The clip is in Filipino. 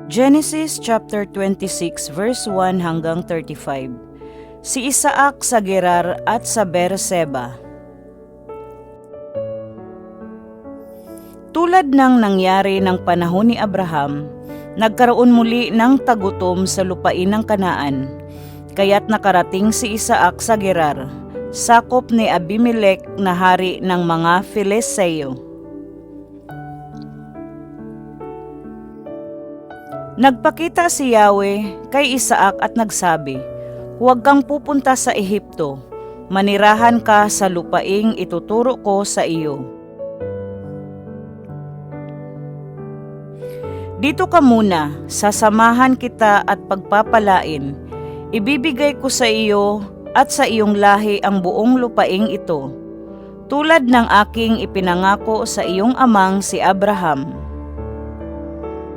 Genesis chapter 26 verse 1 hanggang 35. Si Isaac sa Gerar at sa Beerseba. Tulad ng nangyari ng panahon ni Abraham, nagkaroon muli ng tagutom sa lupain ng Kanaan, kaya't nakarating si Isaac sa Gerar, sakop ni Abimelech na hari ng mga Filisteo. Nagpakita si Yahweh kay Isaac at nagsabi, "Huwag kang pupunta sa Ehipto, manirahan ka sa lupaing ituturo ko sa iyo. Dito ka muna, sasamahan kita at pagpapalain. Ibibigay ko sa iyo at sa iyong lahi ang buong lupaing ito, tulad ng aking ipinangako sa iyong amang si Abraham."